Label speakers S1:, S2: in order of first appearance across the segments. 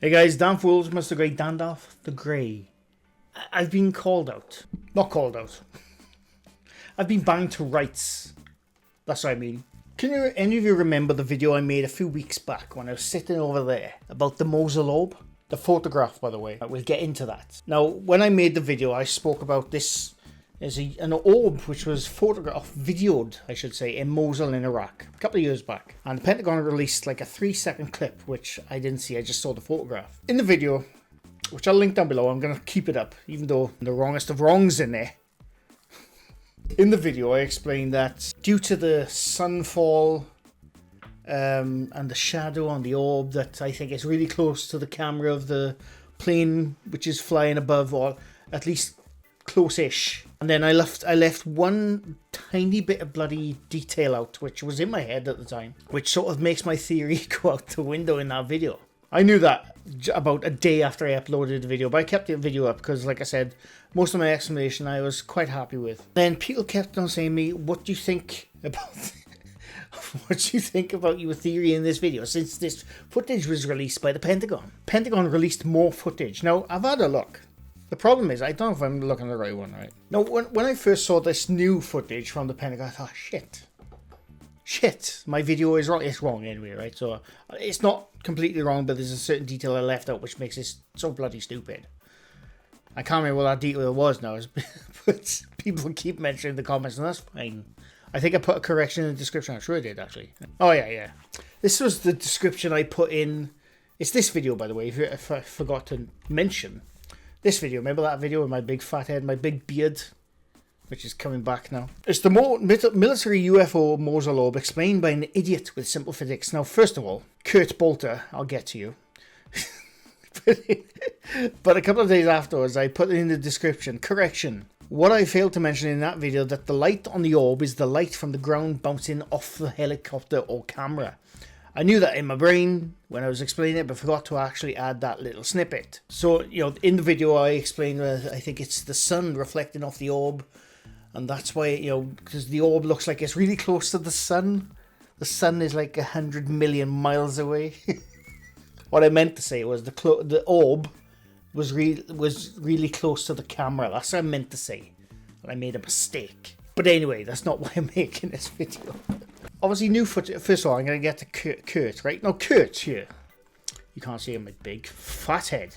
S1: Hey guys, Dan Fools, Mr. Grey, Dandalf the Grey. I've been called out. Not called out. I've been banged to rights. That's what I mean. Can any of you remember the video I made a few weeks back when I was sitting over there about the Mosul Orb? The photograph, by the way. We'll get into that. Now, when I made the video, I spoke about this as an orb which was videoed, I should say, in Mosul in Iraq a couple of years back. And the Pentagon released like a 3-second clip, which I didn't see, I just saw the photograph. In the video, which I'll link down below, I'm going to keep it up, even though the wrongest of wrongs in there. In the video, I explained that due to the sunfall and the shadow on the orb, that I think it's really close to the camera of the plane which is flying above, or at least close-ish. And then I left one tiny bit of bloody detail out, which was in my head at the time, which sort of makes my theory go out the window in that video. I knew that about a day after I uploaded the video, but I kept the video up because, like I said, most of my explanation I was quite happy with. Then people kept on saying to me, what do you think about what do you think about your theory in this video, since this footage was released by the Pentagon? Pentagon released more footage. Now, I've had a look. The problem is, I don't know if I'm looking at the right one, right? Now, when I first saw this new footage from the Pentagon, I thought, shit, my video is wrong. It's wrong anyway, right? So, it's not completely wrong, but there's a certain detail I left out which makes it so bloody stupid. I can't remember what that detail was now, but people keep mentioning in the comments, and that's fine. I think I put a correction in the description. I'm sure I did, actually. Oh, yeah. This was the description I put in. It's this video, by the way, if I forgot to mention. This video, remember that video with my big fat head, my big beard, which is coming back now. It's the military UFO Mosul Orb explained by an idiot with simple physics. Now, first of all, Kurt Bolter, I'll get to you. But a couple of days afterwards, I put in the description, correction. What I failed to mention in that video, that the light on the orb is the light from the ground bouncing off the helicopter or camera. I knew that in my brain when I was explaining it, but forgot to actually add that little snippet. So, in the video I explained, I think it's the sun reflecting off the orb. And that's why, because the orb looks like it's really close to the sun. The sun is like 100 million miles away. What I meant to say was the orb was really close to the camera. That's what I meant to say. And I made a mistake. But anyway, that's not why I'm making this video. Obviously, new footage. First of all, I'm going to get to Kurt, right? Now, Kurt here. You can't see him, my big fat head.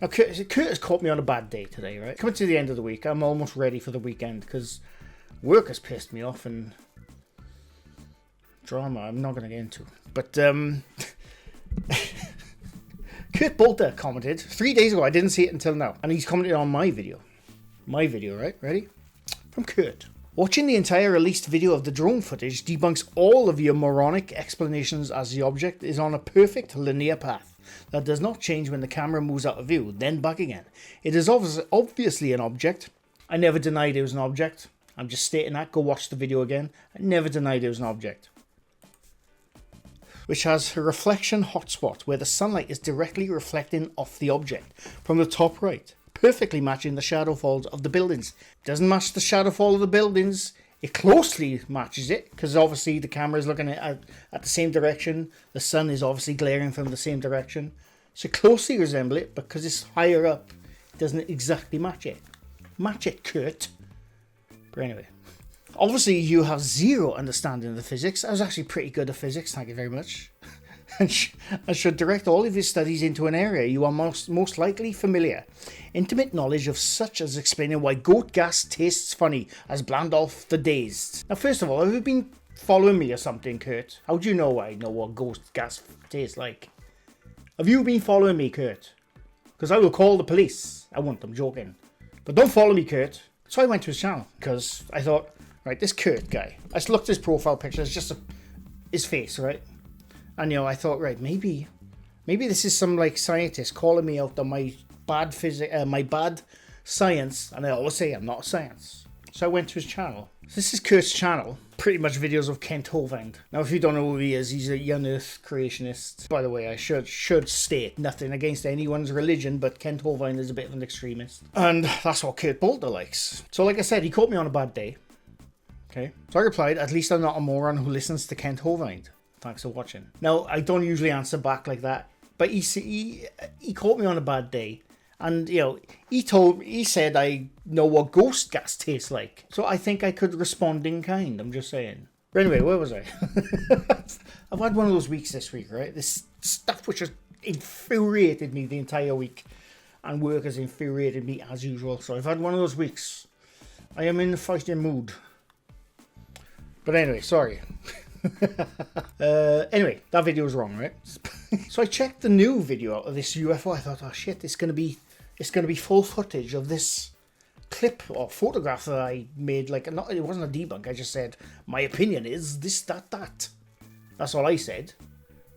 S1: Now, Kurt has caught me on a bad day today, right? Coming to the end of the week, I'm almost ready for the weekend because work has pissed me off and drama I'm not going to get into. But, Kurt Bolter commented 3 days ago. I didn't see it until now. And he's commented on my video. My video, right? Ready? From Kurt. Watching the entire released video of the drone footage debunks all of your moronic explanations, as the object is on a perfect linear path that does not change when the camera moves out of view, then back again. It is obviously an object. I never denied it was an object. I'm just stating that. Go watch the video again. I never denied it was an object. Which has a reflection hotspot where the sunlight is directly reflecting off the object from the top right, perfectly matching the shadow falls of the buildings. Doesn't match the shadow fall of the buildings. It closely matches it, because obviously the camera is looking at the same direction. The sun is obviously glaring from the same direction. So closely resemble it, but because it's higher up, it doesn't exactly match it. Match it, Kurt. But anyway. Obviously, you have zero understanding of the physics. I was actually pretty good at physics, thank you very much. And should direct all of your studies into an area you are most likely familiar. Intimate knowledge of such as explaining why goat gas tastes funny as Blandolf the Dazed. Now, first of all, have you been following me or something, Kurt? How do you know I know what goat gas tastes like? Have you been following me, Kurt? Because I will call the police. I won't, I'm joking. But don't follow me, Kurt. So I went to his channel because I thought, right, this Kurt guy. I just looked at his profile picture. It's just his face, right? And, I thought, right, maybe this is some, scientist calling me out on my bad my bad science. And I always say I'm not science. So I went to his channel. So this is Kurt's channel. Pretty much videos of Kent Hovind. Now, if you don't know who he is, he's a young earth creationist. By the way, I should state nothing against anyone's religion, but Kent Hovind is a bit of an extremist. And that's what Kurt Bolter likes. So, like I said, he caught me on a bad day. Okay. So I replied, at least I'm not a moron who listens to Kent Hovind. Thanks for watching. Now, I don't usually answer back like that But he caught me on a bad day. And, you know, he said I know what ghost gas tastes like. So I think I could respond in kind, I'm just saying. But anyway, where was I? I've had one of those weeks this week, right? This stuff which has infuriated me the entire week. And work has infuriated me as usual. So I've had one of those weeks. I am in the fighting mood. But anyway, sorry. Anyway, that video was wrong, right? So I checked the new video out of this UFO. I thought, oh shit, it's gonna be full footage of this clip or photograph that I made. Like, not, it wasn't a debunk. I just said my opinion is this, that. That's all I said.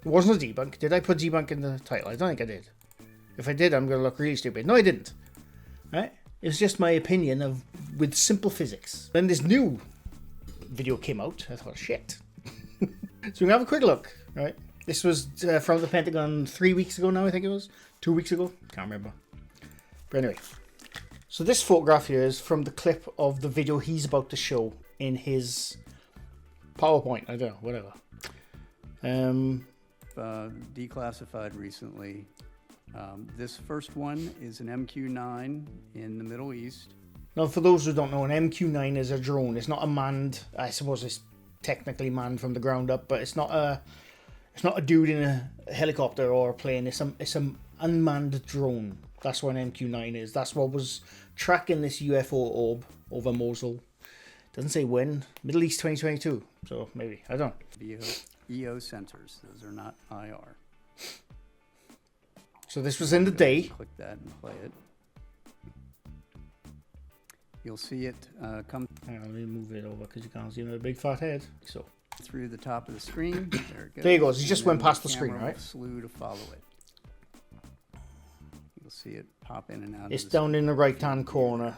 S1: It wasn't a debunk. Did I put debunk in the title? I don't think I did. If I did, I'm gonna look really stupid. No, I didn't. Right? It was just my opinion with simple physics. Then this new video came out. I thought, shit. So we can have a quick look, right? This was from the Pentagon 3 weeks ago now, I think it was. 2 weeks ago? Can't remember. But anyway. So this photograph here is from the clip of the video he's about to show in his PowerPoint. I don't know, whatever.
S2: Declassified recently. This first one is an MQ-9 in the Middle East.
S1: Now, for those who don't know, an MQ-9 is a drone. It's not a manned, I suppose it's technically manned from the ground up, but it's not a dude in a helicopter or a plane. It's an unmanned drone. That's what an MQ-9 is. That's what was tracking this UFO orb over Mosul. Doesn't say when. Middle East 2022. So maybe, I don't know.
S2: EO sensors. Those are not IR.
S1: So this was in the day.
S2: Click that and play it. You'll see it come.
S1: Hang on, let me move it over because you can't see my big fat head. So
S2: through the top of the screen. There it goes.
S1: There he goes. He just went past the screen, right?
S2: Slew to follow it. You'll see it pop in and out.
S1: It's down in the right-hand corner.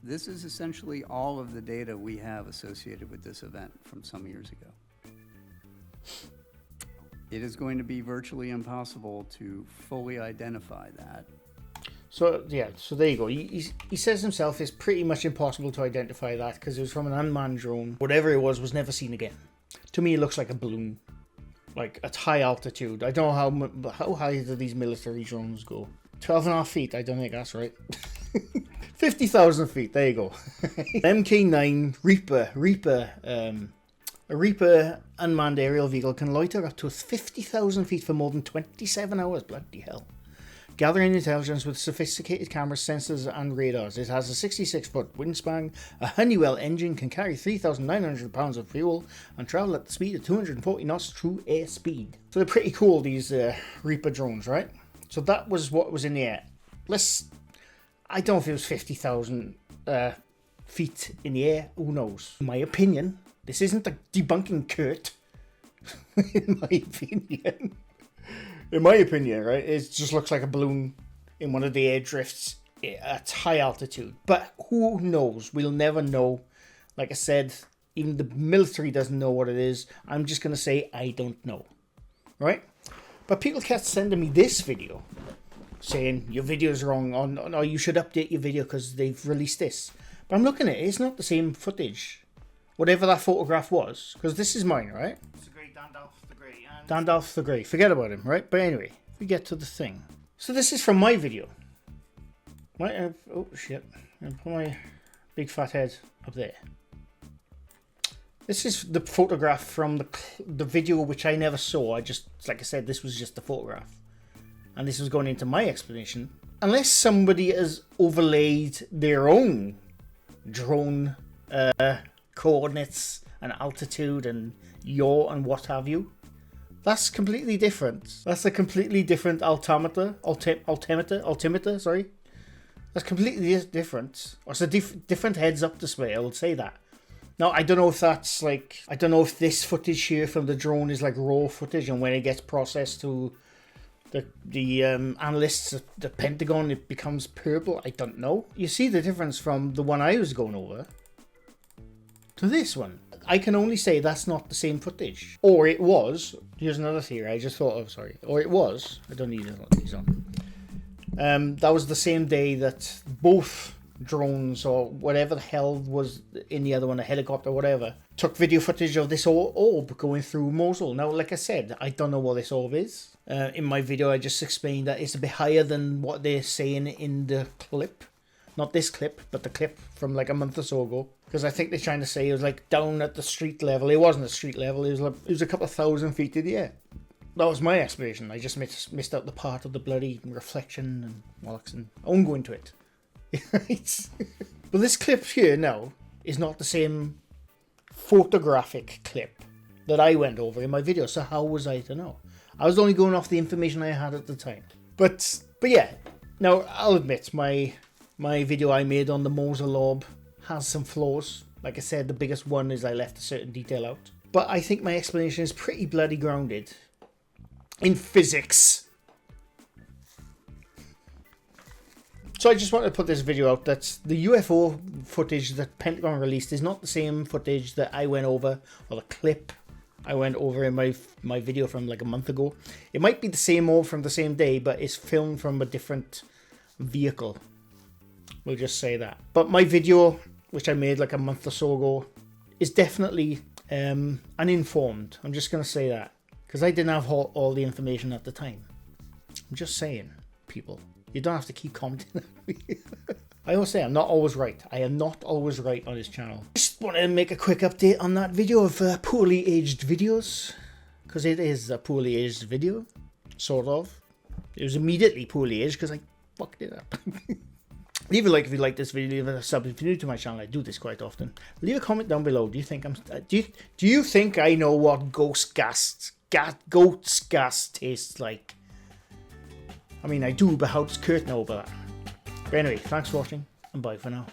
S2: This is essentially all of the data we have associated with this event from some years ago. It is going to be virtually impossible to fully identify that.
S1: So, yeah, so there you go. He says himself it's pretty much impossible to identify that because it was from an unmanned drone. Whatever it was never seen again. To me, it looks like a balloon. Like, at high altitude. I don't know how high do these military drones go. 12.5 feet, I don't think that's right. 50,000 feet, there you go. MK9 a Reaper unmanned aerial vehicle can loiter up to 50,000 feet for more than 27 hours. Bloody hell. Gathering intelligence with sophisticated cameras, sensors, and radars. It has a 66-foot wingspan, a Honeywell engine, can carry 3,900 pounds of fuel, and travel at the speed of 240 knots through airspeed. So they're pretty cool, these Reaper drones, right? So that was what was in the air. I don't know if it was 50,000 feet in the air. Who knows? In my opinion, this isn't a debunking Kurt. In my opinion, right, it just looks like a balloon in one of the air drifts at high altitude. But who knows? We'll never know. Like I said, even the military doesn't know what it is. I'm just going to say I don't know. Right? But people kept sending me this video saying your video's wrong, or you should update your video because they've released this. But I'm looking at it. It's not the same footage. Whatever that photograph was. Because this is mine, right? Dandalf the Grey. Forget about him, right? But anyway, we get to the thing. So this is from my video. Right? Oh, shit. I'll put my big fat head up there. This is the photograph from the video which I never saw. Like I said, this was just the photograph. And this was going into my explanation. Unless somebody has overlaid their own drone coordinates and altitude and yaw and what have you. That's completely different. That's a completely different altimeter, sorry. That's completely different. Or it's a different heads-up display, I will say that. Now, I don't know if that's like... I don't know if this footage here from the drone is like raw footage, and when it gets processed to the analysts at the Pentagon, it becomes purple. I don't know. You see the difference from the one I was going over to this one. I can only say that's not the same footage. Or it was. Here's another theory I just thought of, sorry. Or it was. I don't need these on. That was the same day that both drones or whatever the hell was in the other one, a helicopter, whatever, took video footage of this orb going through Mosul. Now, like I said, I don't know what this orb is. In my video, I just explained that it's a bit higher than what they're saying in the clip. Not this clip, but the clip from like a month or so ago. Because I think they're trying to say it was like down at the street level. It wasn't at street level. It was a couple of 1,000 feet in the air. That was my explanation. I just missed out the part of the bloody reflection and bollocks, and I won't go into it. But this clip here now is not the same photographic clip that I went over in my video. So how was I to know? I was only going off the information I had at the time. But yeah, now I'll admit my video I made on the Mosul Orb has some flaws. Like I said, the biggest one is I left a certain detail out. But I think my explanation is pretty bloody grounded in physics. So I just wanted to put this video out that the UFO footage that Pentagon released is not the same footage that I went over, or the clip I went over in my video from like a month ago. It might be the same orb from the same day, but it's filmed from a different vehicle. We'll just say that. But my video, which I made like a month or so ago, is definitely uninformed. I'm just going to say that. Because I didn't have all the information at the time. I'm just saying, people. You don't have to keep commenting on me. I always say I'm not always right. I am not always right on this channel. Just wanted to make a quick update on that video of poorly aged videos. Because it is a poorly aged video. Sort of. It was immediately poorly aged because I fucked it up. Leave a like if you like this video. Leave a sub if you're new to my channel. I do this quite often. Leave a comment down below. Do you think do you think I know what goat's gas tastes like? I mean, I do, but how does Kurt know about that? But anyway, thanks for watching, and bye for now.